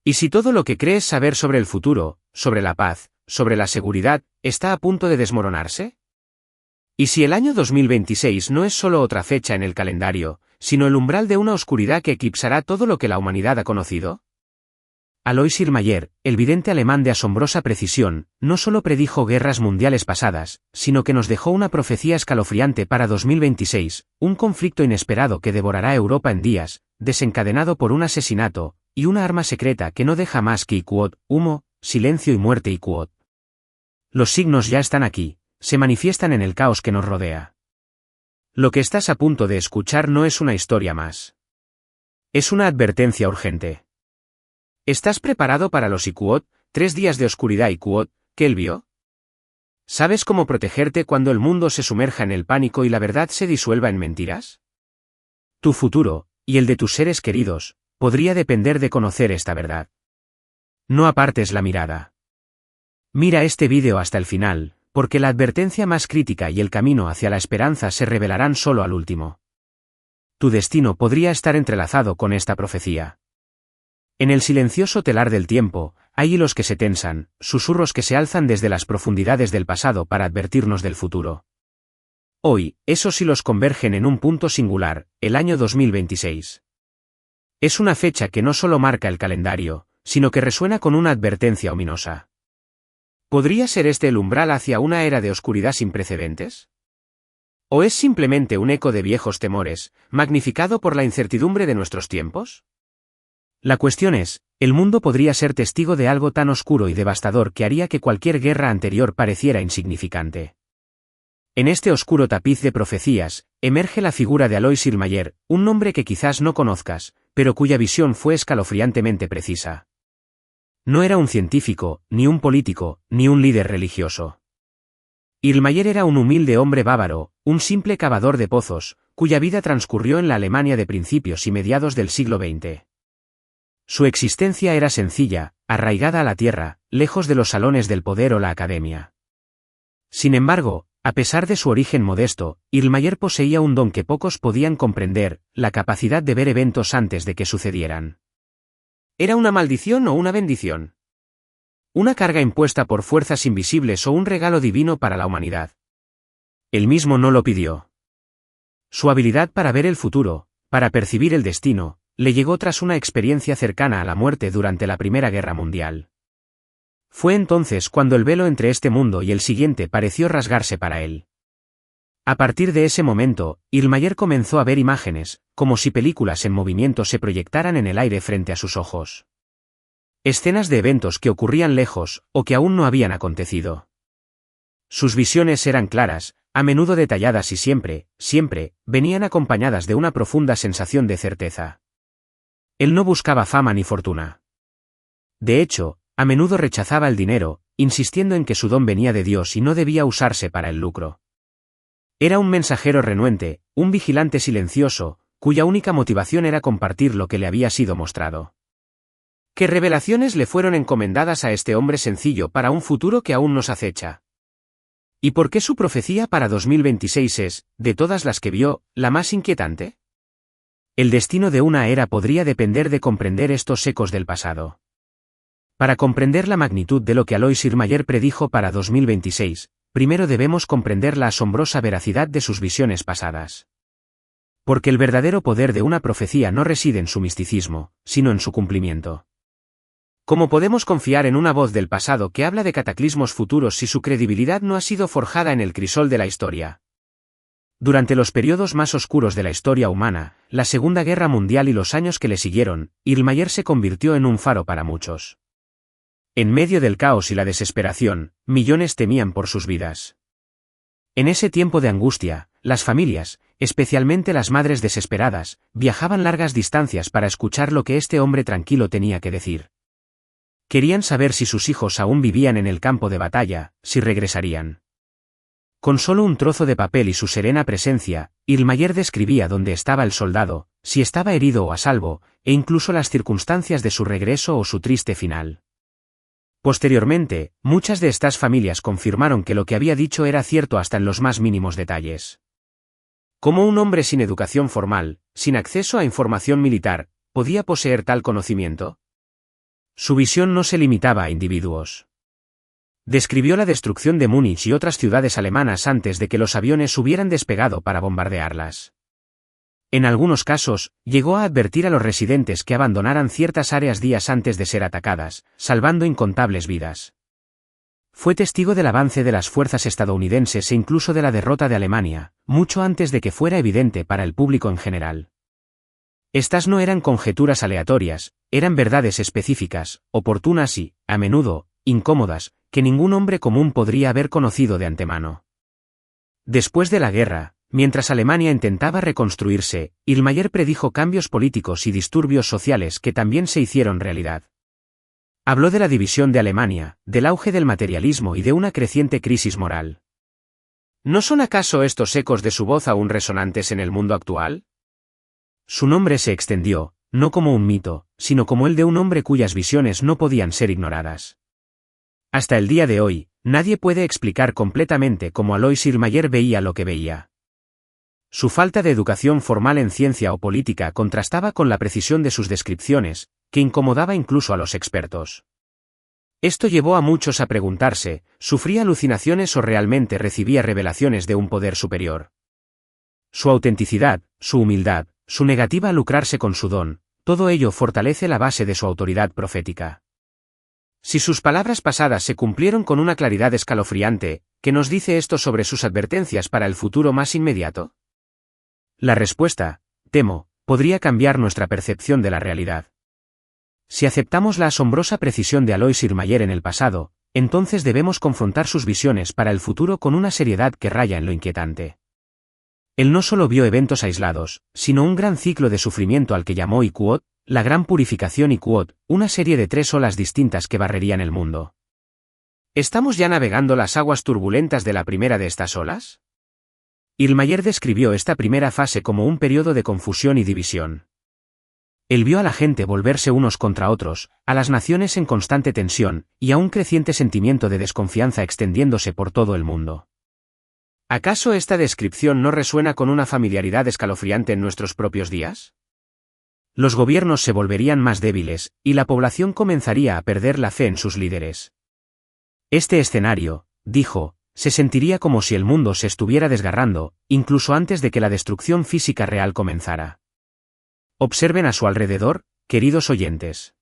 ¿Y si todo lo que crees saber sobre el futuro, sobre la paz, sobre la seguridad, está a punto de desmoronarse? ¿Y si el año 2026 no es solo otra fecha en el calendario, sino el umbral de una oscuridad que eclipsará todo lo que la humanidad ha conocido? Alois Irmayer, el vidente alemán de asombrosa precisión, no solo predijo guerras mundiales pasadas, sino que nos dejó una profecía escalofriante para 2026, un conflicto inesperado que devorará Europa en días, desencadenado por un asesinato, y una arma secreta que no deja más que Iquot, humo, silencio y muerte Iquot. Los signos ya están aquí, se manifiestan en el caos que nos rodea. Lo que estás a punto de escuchar no es una historia más. Es una advertencia urgente. ¿Estás preparado para los Iquot, 3 días de oscuridad Iquot, que él vio? ¿Sabes cómo protegerte cuando el mundo se sumerja en el pánico y la verdad se disuelva en mentiras? Tu futuro, y el de tus seres queridos, podría depender de conocer esta verdad. No apartes la mirada. Mira este vídeo hasta el final, porque la advertencia más crítica y el camino hacia la esperanza se revelarán solo al último. Tu destino podría estar entrelazado con esta profecía. En el silencioso telar del tiempo, hay hilos que se tensan, susurros que se alzan desde las profundidades del pasado para advertirnos del futuro. Hoy, esos hilos convergen en un punto singular, el año 2026. Es una fecha que no solo marca el calendario, sino que resuena con una advertencia ominosa. ¿Podría ser este el umbral hacia una era de oscuridad sin precedentes? ¿O es simplemente un eco de viejos temores, magnificado por la incertidumbre de nuestros tiempos? La cuestión es, el mundo podría ser testigo de algo tan oscuro y devastador que haría que cualquier guerra anterior pareciera insignificante. En este oscuro tapiz de profecías, emerge la figura de Alois Irmayer, un nombre que quizás no conozcas, pero cuya visión fue escalofriantemente precisa. No era un científico, ni un político, ni un líder religioso. Irmayer era un humilde hombre bávaro, un simple cavador de pozos, cuya vida transcurrió en la Alemania de principios y mediados del siglo XX. Su existencia era sencilla, arraigada a la tierra, lejos de los salones del poder o la academia. Sin embargo, a pesar de su origen modesto, Irmayer poseía un don que pocos podían comprender, la capacidad de ver eventos antes de que sucedieran. ¿Era una maldición o una bendición? ¿Una carga impuesta por fuerzas invisibles o un regalo divino para la humanidad? Él mismo no lo pidió. Su habilidad para ver el futuro, para percibir el destino, le llegó tras una experiencia cercana a la muerte durante la Primera Guerra Mundial. Fue entonces cuando el velo entre este mundo y el siguiente pareció rasgarse para él. A partir de ese momento, Irmayer comenzó a ver imágenes, como si películas en movimiento se proyectaran en el aire frente a sus ojos. Escenas de eventos que ocurrían lejos, o que aún no habían acontecido. Sus visiones eran claras, a menudo detalladas y siempre, venían acompañadas de una profunda sensación de certeza. Él no buscaba fama ni fortuna. De hecho, a menudo rechazaba el dinero, insistiendo en que su don venía de Dios y no debía usarse para el lucro. Era un mensajero renuente, un vigilante silencioso, cuya única motivación era compartir lo que le había sido mostrado. ¿Qué revelaciones le fueron encomendadas a este hombre sencillo para un futuro que aún nos acecha? ¿Y por qué su profecía para 2026 es, de todas las que vio, la más inquietante? El destino de una era podría depender de comprender estos ecos del pasado. Para comprender la magnitud de lo que Alois Irmayer predijo para 2026, primero debemos comprender la asombrosa veracidad de sus visiones pasadas. Porque el verdadero poder de una profecía no reside en su misticismo, sino en su cumplimiento. ¿Cómo podemos confiar en una voz del pasado que habla de cataclismos futuros si su credibilidad no ha sido forjada en el crisol de la historia? Durante los periodos más oscuros de la historia humana, la Segunda Guerra Mundial y los años que le siguieron, Irmayer se convirtió en un faro para muchos. En medio del caos y la desesperación, millones temían por sus vidas. En ese tiempo de angustia, las familias, especialmente las madres desesperadas, viajaban largas distancias para escuchar lo que este hombre tranquilo tenía que decir. Querían saber si sus hijos aún vivían en el campo de batalla, si regresarían. Con solo un trozo de papel y su serena presencia, Irmayer describía dónde estaba el soldado, si estaba herido o a salvo, e incluso las circunstancias de su regreso o su triste final. Posteriormente, muchas de estas familias confirmaron que lo que había dicho era cierto hasta en los más mínimos detalles. ¿Cómo un hombre sin educación formal, sin acceso a información militar, podía poseer tal conocimiento? Su visión no se limitaba a individuos. Describió la destrucción de Múnich y otras ciudades alemanas antes de que los aviones hubieran despegado para bombardearlas. En algunos casos, llegó a advertir a los residentes que abandonaran ciertas áreas días antes de ser atacadas, salvando incontables vidas. Fue testigo del avance de las fuerzas estadounidenses e incluso de la derrota de Alemania, mucho antes de que fuera evidente para el público en general. Estas no eran conjeturas aleatorias, eran verdades específicas, oportunas y, a menudo, incómodas, que ningún hombre común podría haber conocido de antemano. Después de la guerra, mientras Alemania intentaba reconstruirse, Irlmayer predijo cambios políticos y disturbios sociales que también se hicieron realidad. Habló de la división de Alemania, del auge del materialismo y de una creciente crisis moral. ¿No son acaso estos ecos de su voz aún resonantes en el mundo actual? Su nombre se extendió, no como un mito, sino como el de un hombre cuyas visiones no podían ser ignoradas. Hasta el día de hoy, nadie puede explicar completamente cómo Alois Irlmayer veía lo que veía. Su falta de educación formal en ciencia o política contrastaba con la precisión de sus descripciones, que incomodaba incluso a los expertos. Esto llevó a muchos a preguntarse, ¿sufría alucinaciones o realmente recibía revelaciones de un poder superior? Su autenticidad, su humildad, su negativa a lucrarse con su don, todo ello fortalece la base de su autoridad profética. Si sus palabras pasadas se cumplieron con una claridad escalofriante, ¿qué nos dice esto sobre sus advertencias para el futuro más inmediato? La respuesta, temo, podría cambiar nuestra percepción de la realidad. Si aceptamos la asombrosa precisión de Alois Irlmayer en el pasado, entonces debemos confrontar sus visiones para el futuro con una seriedad que raya en lo inquietante. Él no solo vio eventos aislados, sino un gran ciclo de sufrimiento al que llamó Iquot, la gran purificación Iquot, una serie de 3 olas distintas que barrerían el mundo. ¿Estamos ya navegando las aguas turbulentas de la primera de estas olas? Irlmayer describió esta primera fase como un periodo de confusión y división. Él vio a la gente volverse unos contra otros, a las naciones en constante tensión, y a un creciente sentimiento de desconfianza extendiéndose por todo el mundo. ¿Acaso esta descripción no resuena con una familiaridad escalofriante en nuestros propios días? Los gobiernos se volverían más débiles, y la población comenzaría a perder la fe en sus líderes. Este escenario, dijo, se sentiría como si el mundo se estuviera desgarrando, incluso antes de que la destrucción física real comenzara. Observen a su alrededor, queridos oyentes.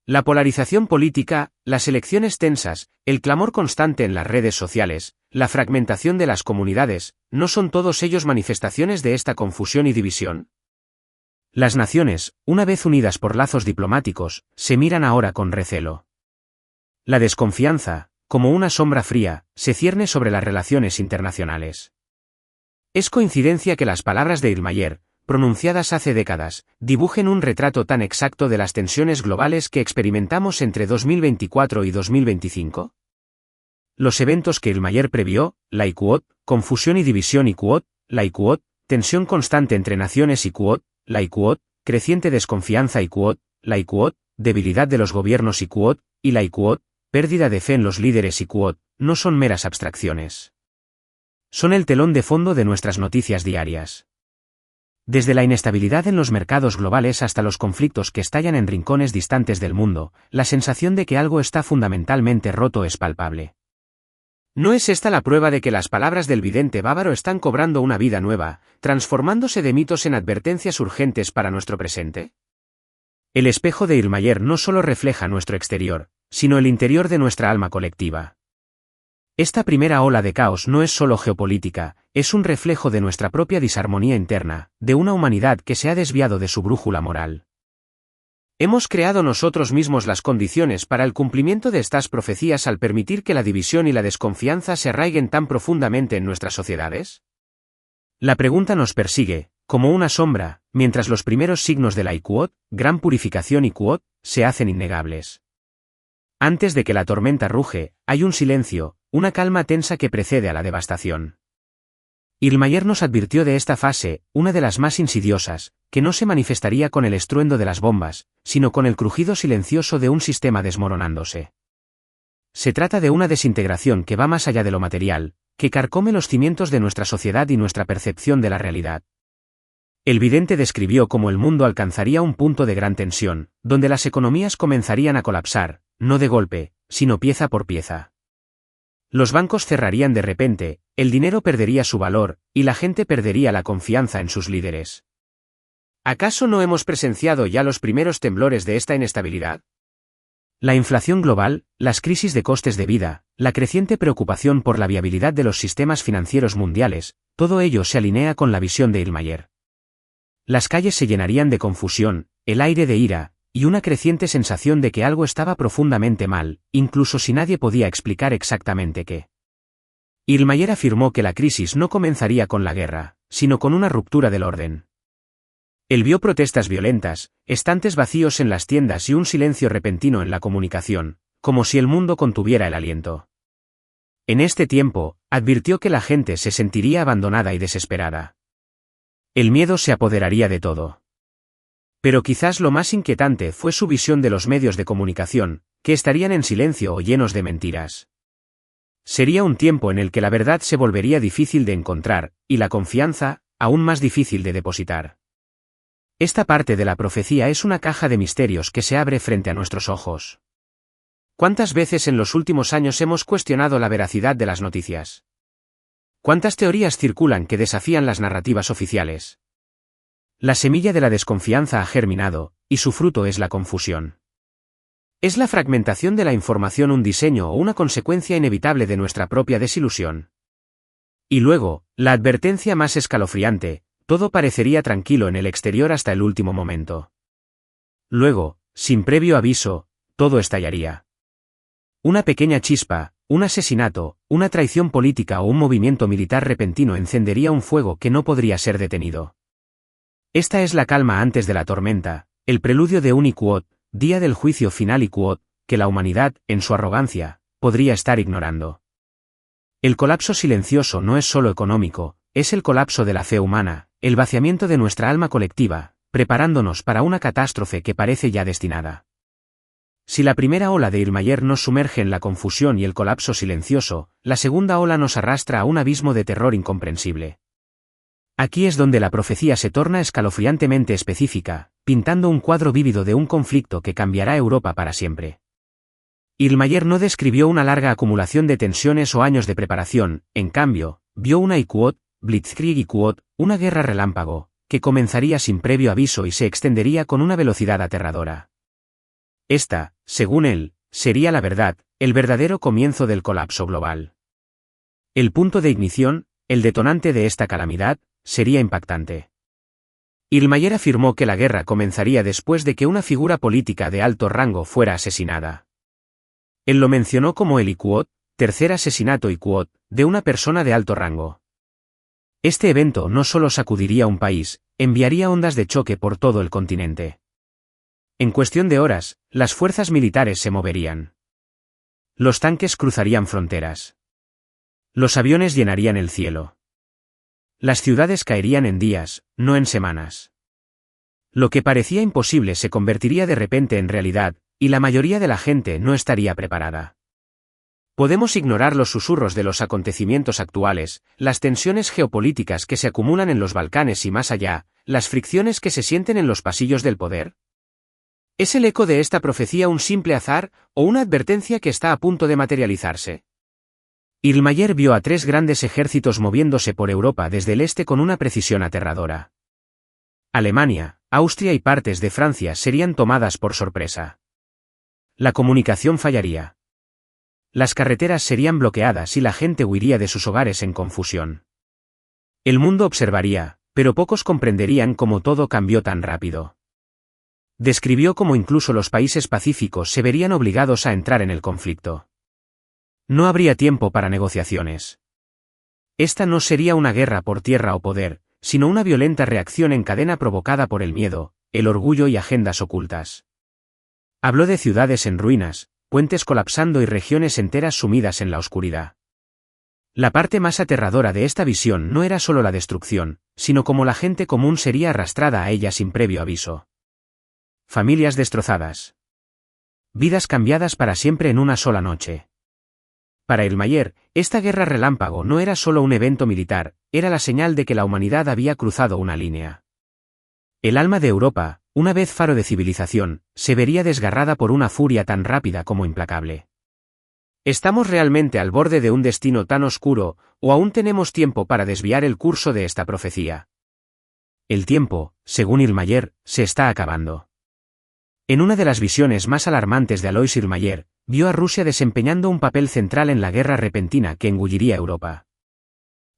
La polarización política, las elecciones tensas, el clamor constante en las redes sociales, la fragmentación de las comunidades, ¿no son todos ellos manifestaciones de esta confusión y división? Las naciones, una vez unidas por lazos diplomáticos, se miran ahora con recelo. La desconfianza, como una sombra fría, se cierne sobre las relaciones internacionales. Es coincidencia que las palabras de Irlmayer, pronunciadas hace décadas, dibujen un retrato tan exacto de las tensiones globales que experimentamos entre 2024 y 2025. Los eventos que Irlmayer previó, la Iquot, confusión y división Iquot, la Iquot, tensión constante entre naciones Iquot, la Iquot, creciente desconfianza Iquot, la Iquot, debilidad de los gobiernos Iquot, y la Iquot, pérdida de fe en los líderes Iquot, no son meras abstracciones. Son el telón de fondo de nuestras noticias diarias. Desde la inestabilidad en los mercados globales hasta los conflictos que estallan en rincones distantes del mundo, la sensación de que algo está fundamentalmente roto es palpable. ¿No es esta la prueba de que las palabras del vidente bávaro están cobrando una vida nueva, transformándose de mitos en advertencias urgentes para nuestro presente? El espejo de Irlmayer no solo refleja nuestro exterior, sino el interior de nuestra alma colectiva. Esta primera ola de caos no es solo geopolítica, es un reflejo de nuestra propia disarmonía interna, de una humanidad que se ha desviado de su brújula moral. ¿Hemos creado nosotros mismos las condiciones para el cumplimiento de estas profecías al permitir que la división y la desconfianza se arraiguen tan profundamente en nuestras sociedades? La pregunta nos persigue, como una sombra, mientras los primeros signos de la Iquot, gran purificación Iquot, se hacen innegables. Antes de que la tormenta ruge, hay un silencio, una calma tensa que precede a la devastación. Irlmayer nos advirtió de esta fase, una de las más insidiosas, que no se manifestaría con el estruendo de las bombas, sino con el crujido silencioso de un sistema desmoronándose. Se trata de una desintegración que va más allá de lo material, que carcome los cimientos de nuestra sociedad y nuestra percepción de la realidad. El vidente describió cómo el mundo alcanzaría un punto de gran tensión, donde las economías comenzarían a colapsar, no de golpe, sino pieza por pieza. Los bancos cerrarían de repente, el dinero perdería su valor, y la gente perdería la confianza en sus líderes. ¿Acaso no hemos presenciado ya los primeros temblores de esta inestabilidad? La inflación global, las crisis de costes de vida, la creciente preocupación por la viabilidad de los sistemas financieros mundiales, todo ello se alinea con la visión de Illmayer. Las calles se llenarían de confusión, el aire de ira, y una creciente sensación de que algo estaba profundamente mal, incluso si nadie podía explicar exactamente qué. Illmayer afirmó que la crisis no comenzaría con la guerra, sino con una ruptura del orden. Él vio protestas violentas, estantes vacíos en las tiendas y un silencio repentino en la comunicación, como si el mundo contuviera el aliento. En este tiempo, advirtió que la gente se sentiría abandonada y desesperada. El miedo se apoderaría de todo. Pero quizás lo más inquietante fue su visión de los medios de comunicación, que estarían en silencio o llenos de mentiras. Sería un tiempo en el que la verdad se volvería difícil de encontrar, y la confianza, aún más difícil de depositar. Esta parte de la profecía es una caja de misterios que se abre frente a nuestros ojos. ¿Cuántas veces en los últimos años hemos cuestionado la veracidad de las noticias? ¿Cuántas teorías circulan que desafían las narrativas oficiales? La semilla de la desconfianza ha germinado, y su fruto es la confusión. ¿Es la fragmentación de la información un diseño o una consecuencia inevitable de nuestra propia desilusión? Y luego, la advertencia más escalofriante: todo parecería tranquilo en el exterior hasta el último momento. Luego, sin previo aviso, todo estallaría. Una pequeña chispa, un asesinato, una traición política o un movimiento militar repentino encendería un fuego que no podría ser detenido. Esta es la calma antes de la tormenta, el preludio de un Iquot, día del juicio final Iquot, que la humanidad, en su arrogancia, podría estar ignorando. El colapso silencioso no es solo económico, es el colapso de la fe humana, el vaciamiento de nuestra alma colectiva, preparándonos para una catástrofe que parece ya destinada. Si la primera ola de Illmayer nos sumerge en la confusión y el colapso silencioso, la segunda ola nos arrastra a un abismo de terror incomprensible. Aquí es donde la profecía se torna escalofriantemente específica, pintando un cuadro vívido de un conflicto que cambiará Europa para siempre. Illmayer no describió una larga acumulación de tensiones o años de preparación, en cambio, vio una Iquot, Blitzkrieg Iquot, una guerra relámpago, que comenzaría sin previo aviso y se extendería con una velocidad aterradora. Esta, según él, sería la verdad, el verdadero comienzo del colapso global. El punto de ignición, el detonante de esta calamidad, sería impactante. Illmayer afirmó que la guerra comenzaría después de que una figura política de alto rango fuera asesinada. Él lo mencionó como el Iquot, tercer asesinato Iquot, de una persona de alto rango. Este evento no solo sacudiría un país, enviaría ondas de choque por todo el continente. En cuestión de horas, las fuerzas militares se moverían. Los tanques cruzarían fronteras. Los aviones llenarían el cielo. Las ciudades caerían en días, no en semanas. Lo que parecía imposible se convertiría de repente en realidad, y la mayoría de la gente no estaría preparada. Podemos ignorar los susurros de los acontecimientos actuales, las tensiones geopolíticas que se acumulan en los Balcanes y más allá, las fricciones que se sienten en los pasillos del poder. ¿Es el eco de esta profecía un simple azar, o una advertencia que está a punto de materializarse? Illmayer vio a 3 grandes ejércitos moviéndose por Europa desde el este con una precisión aterradora. Alemania, Austria y partes de Francia serían tomadas por sorpresa. La comunicación fallaría. Las carreteras serían bloqueadas y la gente huiría de sus hogares en confusión. El mundo observaría, pero pocos comprenderían cómo todo cambió tan rápido. Describió cómo incluso los países pacíficos se verían obligados a entrar en el conflicto. No habría tiempo para negociaciones. Esta no sería una guerra por tierra o poder, sino una violenta reacción en cadena provocada por el miedo, el orgullo y agendas ocultas. Habló de ciudades en ruinas, puentes colapsando y regiones enteras sumidas en la oscuridad. La parte más aterradora de esta visión no era solo la destrucción, sino cómo la gente común sería arrastrada a ella sin previo aviso. Familias destrozadas. Vidas cambiadas para siempre en una sola noche. Para Illmayer, esta guerra relámpago no era solo un evento militar, era la señal de que la humanidad había cruzado una línea. El alma de Europa, una vez faro de civilización, se vería desgarrada por una furia tan rápida como implacable. ¿Estamos realmente al borde de un destino tan oscuro, o aún tenemos tiempo para desviar el curso de esta profecía? El tiempo, según Irlmayer, se está acabando. En una de las visiones más alarmantes de Alois Irlmayer, vio a Rusia desempeñando un papel central en la guerra repentina que engulliría Europa.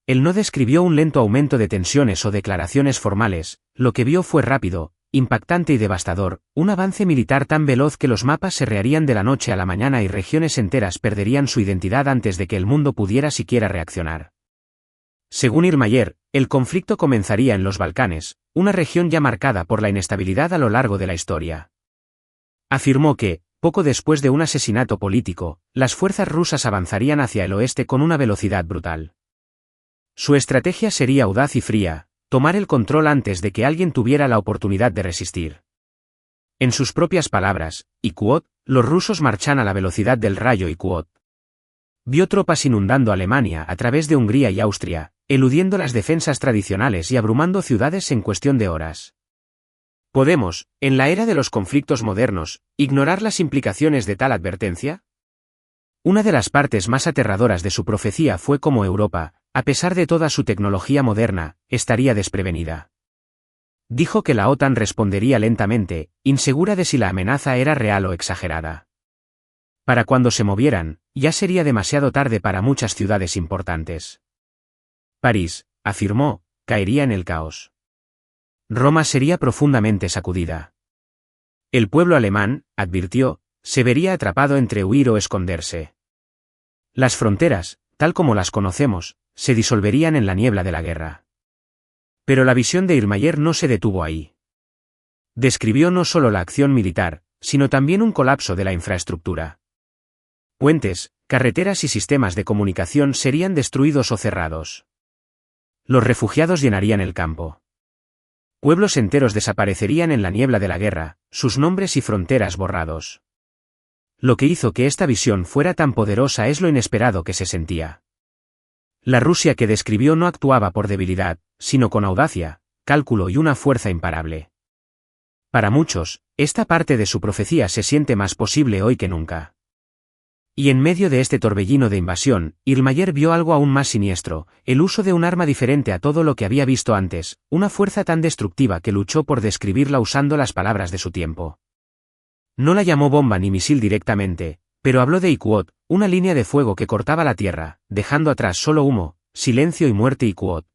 Él no describió un lento aumento de tensiones o declaraciones formales, lo que vio fue rápido, impactante y devastador, un avance militar tan veloz que los mapas se reharían de la noche a la mañana y regiones enteras perderían su identidad antes de que el mundo pudiera siquiera reaccionar. Según Irlmayer, el conflicto comenzaría en los Balcanes, una región ya marcada por la inestabilidad a lo largo de la historia. Afirmó que, poco después de un asesinato político, las fuerzas rusas avanzarían hacia el oeste con una velocidad brutal. Su estrategia sería audaz y fría, tomar el control antes de que alguien tuviera la oportunidad de resistir. En sus propias palabras, Iquot, los rusos marchan a la velocidad del rayo Iquot. Vio tropas inundando Alemania a través de Hungría y Austria, eludiendo las defensas tradicionales y abrumando ciudades en cuestión de horas. ¿Podemos, en la era de los conflictos modernos, ignorar las implicaciones de tal advertencia? Una de las partes más aterradoras de su profecía fue cómo Europa, a pesar de toda su tecnología moderna, estaría desprevenida. Dijo que la OTAN respondería lentamente, insegura de si la amenaza era real o exagerada. Para cuando se movieran, ya sería demasiado tarde para muchas ciudades importantes. París, afirmó, caería en el caos. Roma sería profundamente sacudida. El pueblo alemán, advirtió, se vería atrapado entre huir o esconderse. Las fronteras, tal como las conocemos, se disolverían en la niebla de la guerra. Pero la visión de Irlmayer no se detuvo ahí. Describió no solo la acción militar, sino también un colapso de la infraestructura. Puentes, carreteras y sistemas de comunicación serían destruidos o cerrados. Los refugiados llenarían el campo. Pueblos enteros desaparecerían en la niebla de la guerra, sus nombres y fronteras borrados. Lo que hizo que esta visión fuera tan poderosa es lo inesperado que se sentía. La Rusia que describió no actuaba por debilidad, sino con audacia, cálculo y una fuerza imparable. Para muchos, esta parte de su profecía se siente más posible hoy que nunca. Y en medio de este torbellino de invasión, Irlmayer vio algo aún más siniestro, el uso de un arma diferente a todo lo que había visto antes, una fuerza tan destructiva que luchó por describirla usando las palabras de su tiempo. No la llamó bomba ni misil directamente, pero habló de Iquot, una línea de fuego que cortaba la tierra, dejando atrás solo humo, silencio y muerte Iquot.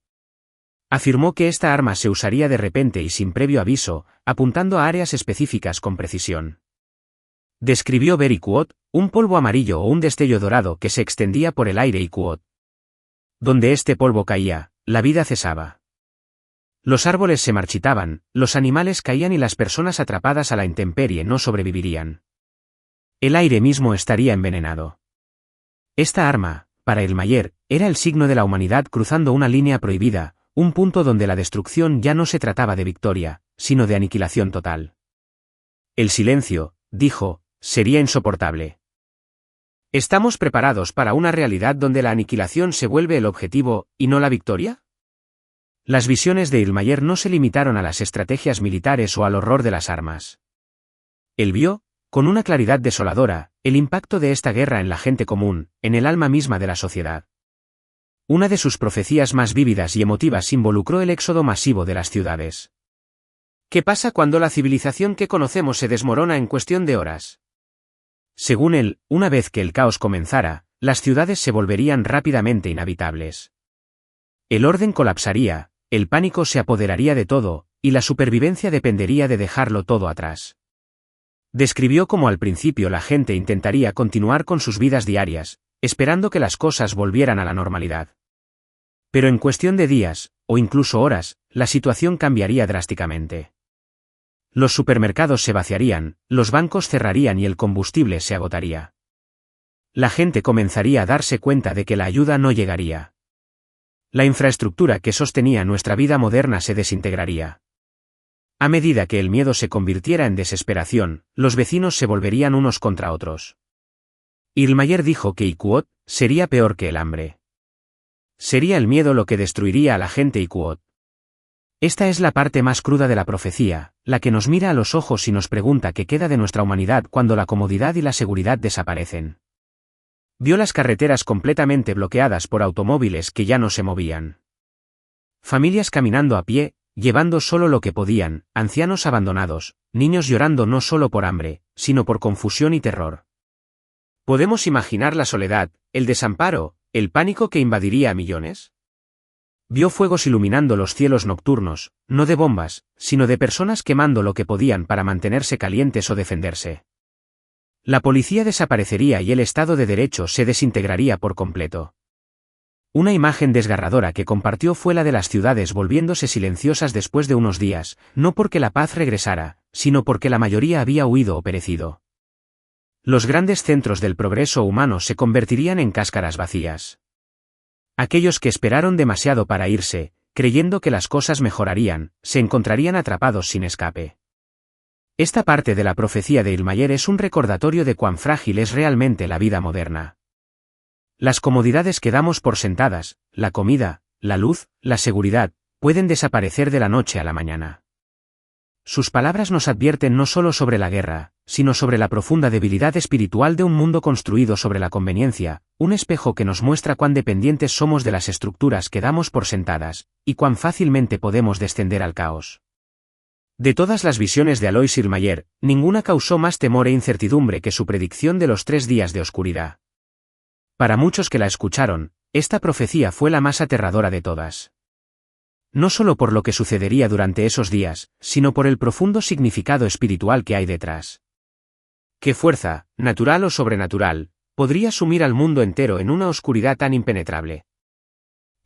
Afirmó que esta arma se usaría de repente y sin previo aviso, apuntando a áreas específicas con precisión. Describió ver Iquot, un polvo amarillo o un destello dorado que se extendía por el aire Iquot. Donde este polvo caía, la vida cesaba. Los árboles se marchitaban, los animales caían y las personas atrapadas a la intemperie no sobrevivirían. El aire mismo estaría envenenado. Esta arma, para Irlmayer, era el signo de la humanidad cruzando una línea prohibida, un punto donde la destrucción ya no se trataba de victoria, sino de aniquilación total. El silencio, dijo, sería insoportable. ¿Estamos preparados para una realidad donde la aniquilación se vuelve el objetivo, y no la victoria? Las visiones de Irlmayer no se limitaron a las estrategias militares o al horror de las armas. Él vio, con una claridad desoladora, el impacto de esta guerra en la gente común, en el alma misma de la sociedad. Una de sus profecías más vívidas y emotivas involucró el éxodo masivo de las ciudades. ¿Qué pasa cuando la civilización que conocemos se desmorona en cuestión de horas? Según él, una vez que el caos comenzara, las ciudades se volverían rápidamente inhabitables. El orden colapsaría, el pánico se apoderaría de todo, y la supervivencia dependería de dejarlo todo atrás. Describió cómo al principio la gente intentaría continuar con sus vidas diarias, esperando que las cosas volvieran a la normalidad. Pero en cuestión de días, o incluso horas, la situación cambiaría drásticamente. Los supermercados se vaciarían, los bancos cerrarían y el combustible se agotaría. La gente comenzaría a darse cuenta de que la ayuda no llegaría. La infraestructura que sostenía nuestra vida moderna se desintegraría. A medida que el miedo se convirtiera en desesperación, los vecinos se volverían unos contra otros. Irlmayer dijo que Iquot sería peor que el hambre. Sería el miedo lo que destruiría a la gente Iquot. Esta es la parte más cruda de la profecía, la que nos mira a los ojos y nos pregunta qué queda de nuestra humanidad cuando la comodidad y la seguridad desaparecen. Vio las carreteras completamente bloqueadas por automóviles que ya no se movían. Familias caminando a pie, llevando solo lo que podían, ancianos abandonados, niños llorando no solo por hambre, sino por confusión y terror. ¿Podemos imaginar la soledad, el desamparo, el pánico que invadiría a millones? Vio fuegos iluminando los cielos nocturnos, no de bombas, sino de personas quemando lo que podían para mantenerse calientes o defenderse. La policía desaparecería y el Estado de Derecho se desintegraría por completo. Una imagen desgarradora que compartió fue la de las ciudades volviéndose silenciosas después de unos días, no porque la paz regresara, sino porque la mayoría había huido o perecido. Los grandes centros del progreso humano se convertirían en cáscaras vacías. Aquellos que esperaron demasiado para irse, creyendo que las cosas mejorarían, se encontrarían atrapados sin escape. Esta parte de la profecía de Illmayer es un recordatorio de cuán frágil es realmente la vida moderna. Las comodidades que damos por sentadas, la comida, la luz, la seguridad, pueden desaparecer de la noche a la mañana. Sus palabras nos advierten no solo sobre la guerra, sino sobre la profunda debilidad espiritual de un mundo construido sobre la conveniencia, un espejo que nos muestra cuán dependientes somos de las estructuras que damos por sentadas, y cuán fácilmente podemos descender al caos. De todas las visiones de Alois Illmayer, ninguna causó más temor e incertidumbre que su predicción de los 3 días de oscuridad. Para muchos que la escucharon, esta profecía fue la más aterradora de todas. No solo por lo que sucedería durante esos días, sino por el profundo significado espiritual que hay detrás. ¿Qué fuerza, natural o sobrenatural, podría sumir al mundo entero en una oscuridad tan impenetrable?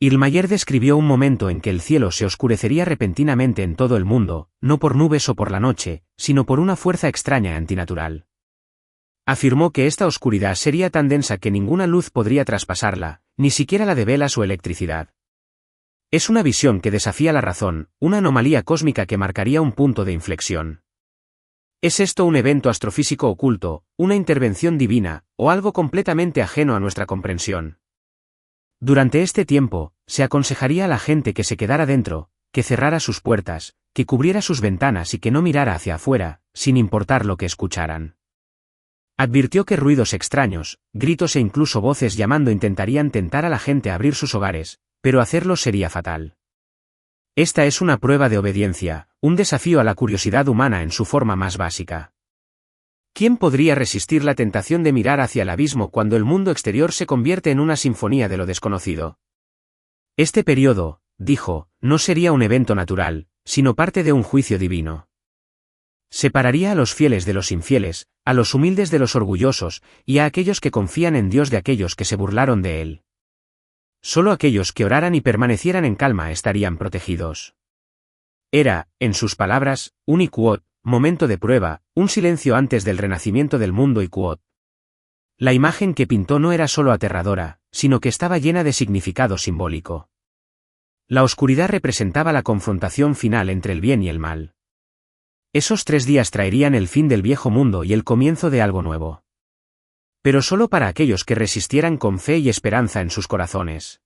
Illmayer describió un momento en que el cielo se oscurecería repentinamente en todo el mundo, no por nubes o por la noche, sino por una fuerza extraña y antinatural. Afirmó que esta oscuridad sería tan densa que ninguna luz podría traspasarla, ni siquiera la de velas o electricidad. Es una visión que desafía la razón, una anomalía cósmica que marcaría un punto de inflexión. ¿Es esto un evento astrofísico oculto, una intervención divina, o algo completamente ajeno a nuestra comprensión? Durante este tiempo, se aconsejaría a la gente que se quedara dentro, que cerrara sus puertas, que cubriera sus ventanas y que no mirara hacia afuera, sin importar lo que escucharan. Advirtió que ruidos extraños, gritos e incluso voces llamando intentarían tentar a la gente a abrir sus hogares, pero hacerlo sería fatal. Esta es una prueba de obediencia, un desafío a la curiosidad humana en su forma más básica. ¿Quién podría resistir la tentación de mirar hacia el abismo cuando el mundo exterior se convierte en una sinfonía de lo desconocido? Este periodo, dijo, no sería un evento natural, sino parte de un juicio divino. Separaría a los fieles de los infieles, a los humildes de los orgullosos, y a aquellos que confían en Dios de aquellos que se burlaron de él. Solo aquellos que oraran y permanecieran en calma estarían protegidos. Era, en sus palabras, un Iquot, momento de prueba, un silencio antes del renacimiento del mundo Iquot. La imagen que pintó no era solo aterradora, sino que estaba llena de significado simbólico. La oscuridad representaba la confrontación final entre el bien y el mal. Esos 3 días traerían el fin del viejo mundo y el comienzo de algo nuevo. Pero solo para aquellos que resistieran con fe y esperanza en sus corazones.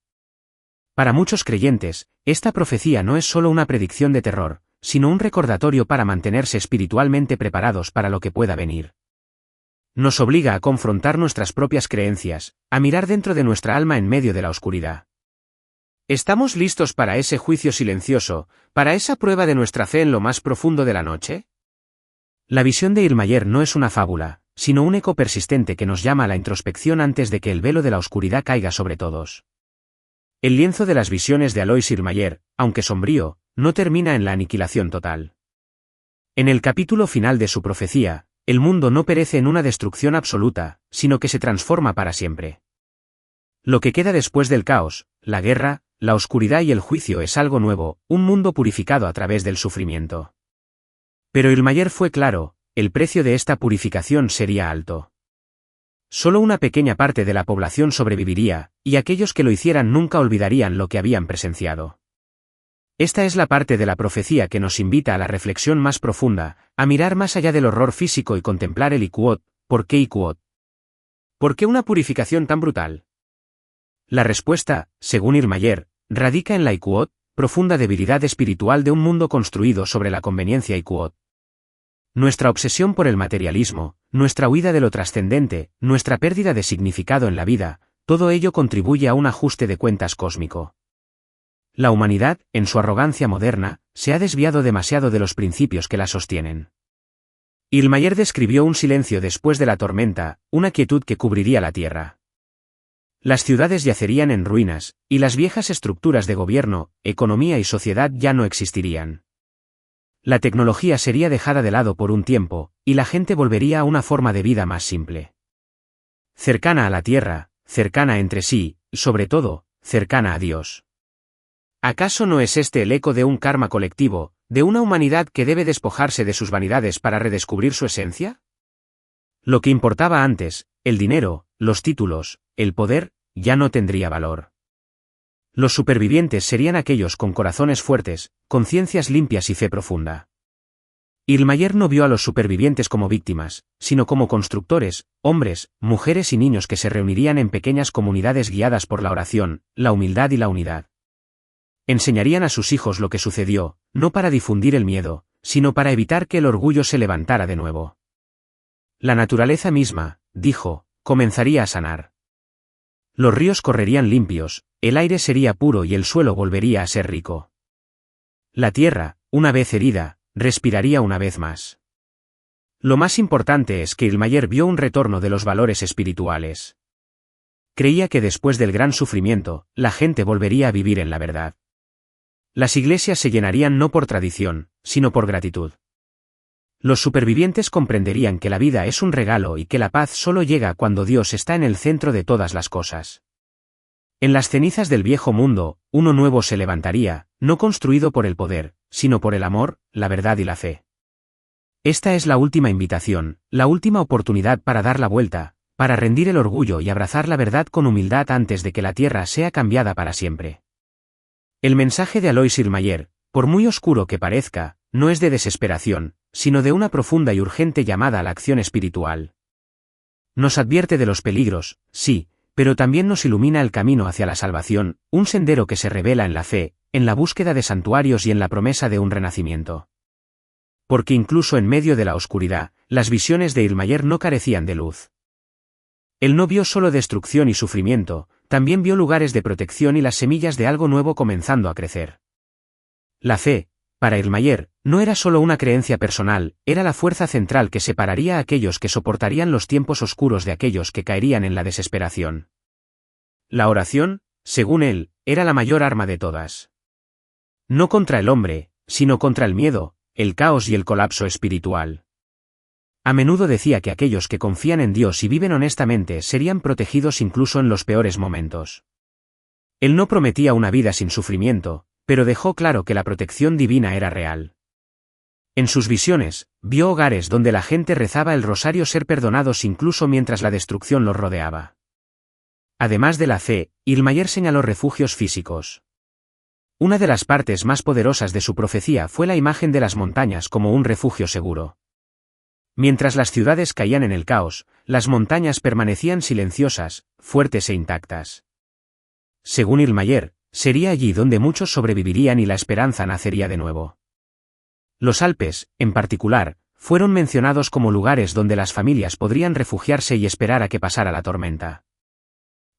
Para muchos creyentes, esta profecía no es solo una predicción de terror, sino un recordatorio para mantenerse espiritualmente preparados para lo que pueda venir. Nos obliga a confrontar nuestras propias creencias, a mirar dentro de nuestra alma en medio de la oscuridad. ¿Estamos listos para ese juicio silencioso, para esa prueba de nuestra fe en lo más profundo de la noche? La visión de Illmayer no es una fábula, sino un eco persistente que nos llama a la introspección antes de que el velo de la oscuridad caiga sobre todos. El lienzo de las visiones de Alois Illmayer, aunque sombrío, no termina en la aniquilación total. En el capítulo final de su profecía, el mundo no perece en una destrucción absoluta, sino que se transforma para siempre. Lo que queda después del caos, la guerra, la oscuridad y el juicio es algo nuevo, un mundo purificado a través del sufrimiento. Pero Illmayer fue claro, el precio de esta purificación sería alto. Solo una pequeña parte de la población sobreviviría, y aquellos que lo hicieran nunca olvidarían lo que habían presenciado. Esta es la parte de la profecía que nos invita a la reflexión más profunda, a mirar más allá del horror físico y contemplar el Iquot. ¿Por qué Iquot? ¿Por qué una purificación tan brutal? La respuesta, según Illmayer, radica en la Iquot, profunda debilidad espiritual de un mundo construido sobre la conveniencia y quod. Nuestra obsesión por el materialismo, nuestra huida de lo trascendente, nuestra pérdida de significado en la vida, todo ello contribuye a un ajuste de cuentas cósmico. La humanidad, en su arrogancia moderna, se ha desviado demasiado de los principios que la sostienen. Illmayer describió un silencio después de la tormenta, una quietud que cubriría la tierra. Las ciudades yacerían en ruinas, y las viejas estructuras de gobierno, economía y sociedad ya no existirían. La tecnología sería dejada de lado por un tiempo, y la gente volvería a una forma de vida más simple. Cercana a la tierra, cercana entre sí, y sobre todo, cercana a Dios. ¿Acaso no es este el eco de un karma colectivo, de una humanidad que debe despojarse de sus vanidades para redescubrir su esencia? Lo que importaba antes, el dinero, los títulos, el poder, ya no tendría valor. Los supervivientes serían aquellos con corazones fuertes, conciencias limpias y fe profunda. Illmayer no vio a los supervivientes como víctimas, sino como constructores, hombres, mujeres y niños que se reunirían en pequeñas comunidades guiadas por la oración, la humildad y la unidad. Enseñarían a sus hijos lo que sucedió, no para difundir el miedo, sino para evitar que el orgullo se levantara de nuevo. La naturaleza misma, dijo, comenzaría a sanar. Los ríos correrían limpios, el aire sería puro y el suelo volvería a ser rico. La tierra, una vez herida, respiraría una vez más. Lo más importante es que Illmayer vio un retorno de los valores espirituales. Creía que después del gran sufrimiento, la gente volvería a vivir en la verdad. Las iglesias se llenarían no por tradición, sino por gratitud. Los supervivientes comprenderían que la vida es un regalo y que la paz solo llega cuando Dios está en el centro de todas las cosas. En las cenizas del viejo mundo, uno nuevo se levantaría, no construido por el poder, sino por el amor, la verdad y la fe. Esta es la última invitación, la última oportunidad para dar la vuelta, para rendir el orgullo y abrazar la verdad con humildad antes de que la tierra sea cambiada para siempre. El mensaje de Alois Illmayer, por muy oscuro que parezca, no es de desesperación, sino de una profunda y urgente llamada a la acción espiritual. Nos advierte de los peligros, sí, pero también nos ilumina el camino hacia la salvación, un sendero que se revela en la fe, en la búsqueda de santuarios y en la promesa de un renacimiento. Porque incluso en medio de la oscuridad, las visiones de Illmayer no carecían de luz. Él no vio solo destrucción y sufrimiento, también vio lugares de protección y las semillas de algo nuevo comenzando a crecer. La fe, para Illmayer, no era solo una creencia personal, era la fuerza central que separaría a aquellos que soportarían los tiempos oscuros de aquellos que caerían en la desesperación. La oración, según él, era la mayor arma de todas. No contra el hombre, sino contra el miedo, el caos y el colapso espiritual. A menudo decía que aquellos que confían en Dios y viven honestamente serían protegidos incluso en los peores momentos. Él no prometía una vida sin sufrimiento, pero dejó claro que la protección divina era real. En sus visiones, vio hogares donde la gente rezaba el rosario ser perdonados incluso mientras la destrucción los rodeaba. Además de la fe, Illmayer señaló refugios físicos. Una de las partes más poderosas de su profecía fue la imagen de las montañas como un refugio seguro. Mientras las ciudades caían en el caos, las montañas permanecían silenciosas, fuertes e intactas. Según Illmayer, sería allí donde muchos sobrevivirían y la esperanza nacería de nuevo. Los Alpes, en particular, fueron mencionados como lugares donde las familias podrían refugiarse y esperar a que pasara la tormenta.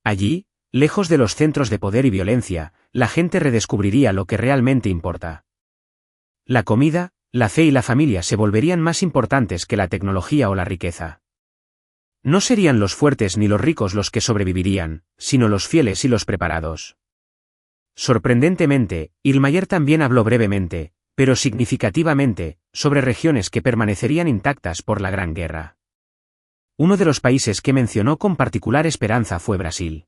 Allí, lejos de los centros de poder y violencia, la gente redescubriría lo que realmente importa. La comida, la fe y la familia se volverían más importantes que la tecnología o la riqueza. No serían los fuertes ni los ricos los que sobrevivirían, sino los fieles y los preparados. Sorprendentemente, Illmayer también habló brevemente, pero significativamente, sobre regiones que permanecerían intactas por la Gran Guerra. Uno de los países que mencionó con particular esperanza fue Brasil.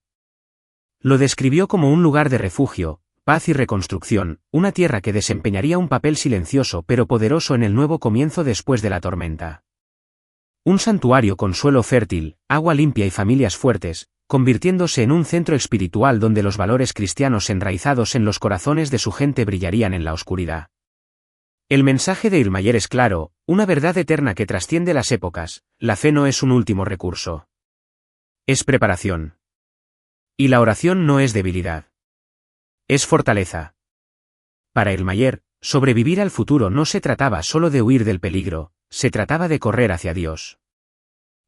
Lo describió como un lugar de refugio, paz y reconstrucción, una tierra que desempeñaría un papel silencioso pero poderoso en el nuevo comienzo después de la tormenta. Un santuario con suelo fértil, agua limpia y familias fuertes, convirtiéndose en un centro espiritual donde los valores cristianos enraizados en los corazones de su gente brillarían en la oscuridad. El mensaje de Illmayer es claro, una verdad eterna que trasciende las épocas, la fe no es un último recurso. Es preparación. Y la oración no es debilidad. Es fortaleza. Para Erlmeyer, sobrevivir al futuro no se trataba solo de huir del peligro, se trataba de correr hacia Dios.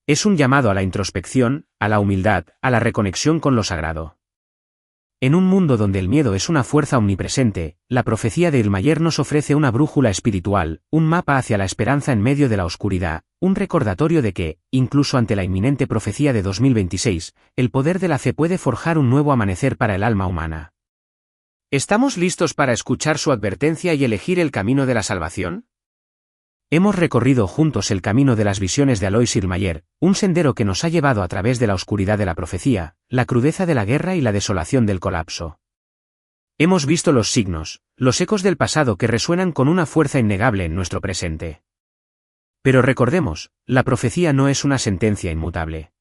Es un llamado a la introspección, a la humildad, a la reconexión con lo sagrado. En un mundo donde el miedo es una fuerza omnipresente, la profecía de Erlmeyer nos ofrece una brújula espiritual, un mapa hacia la esperanza en medio de la oscuridad, un recordatorio de que, incluso ante la inminente profecía de 2026, el poder de la fe puede forjar un nuevo amanecer para el alma humana. ¿Estamos listos para escuchar su advertencia y elegir el camino de la salvación? Hemos recorrido juntos el camino de las visiones de Alois Erlmeyer, un sendero que nos ha llevado a través de la oscuridad de la profecía, la crudeza de la guerra y la desolación del colapso. Hemos visto los signos, los ecos del pasado que resuenan con una fuerza innegable en nuestro presente. Pero recordemos, la profecía no es una sentencia inmutable.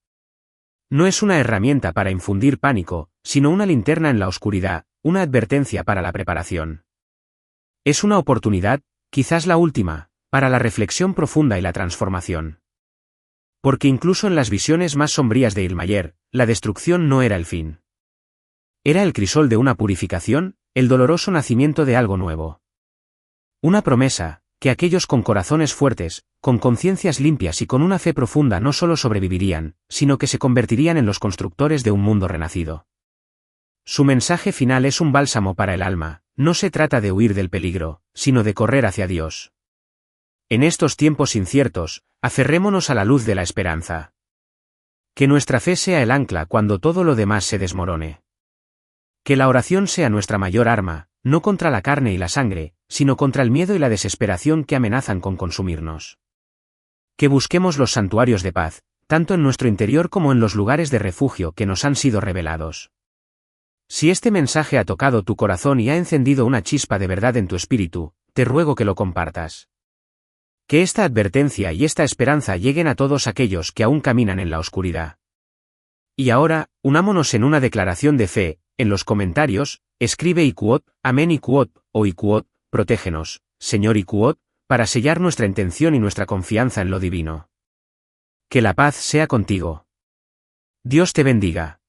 No es una herramienta para infundir pánico, sino una linterna en la oscuridad, una advertencia para la preparación. Es una oportunidad, quizás la última, para la reflexión profunda y la transformación. Porque incluso en las visiones más sombrías de Erlmeyer, la destrucción no era el fin. Era el crisol de una purificación, el doloroso nacimiento de algo nuevo. Una promesa, que aquellos con corazones fuertes, con conciencias limpias y con una fe profunda no solo sobrevivirían, sino que se convertirían en los constructores de un mundo renacido. Su mensaje final es un bálsamo para el alma, no se trata de huir del peligro, sino de correr hacia Dios. En estos tiempos inciertos, aferrémonos a la luz de la esperanza. Que nuestra fe sea el ancla cuando todo lo demás se desmorone. Que la oración sea nuestra mayor arma, no contra la carne y la sangre, sino contra el miedo y la desesperación que amenazan con consumirnos. Que busquemos los santuarios de paz, tanto en nuestro interior como en los lugares de refugio que nos han sido revelados. Si este mensaje ha tocado tu corazón y ha encendido una chispa de verdad en tu espíritu, te ruego que lo compartas. Que esta advertencia y esta esperanza lleguen a todos aquellos que aún caminan en la oscuridad. Y ahora, unámonos en una declaración de fe. En los comentarios, escribe Iquot, Amén Iquot, o Iquot, protégenos, Señor Iquot, para sellar nuestra intención y nuestra confianza en lo divino. Que la paz sea contigo. Dios te bendiga.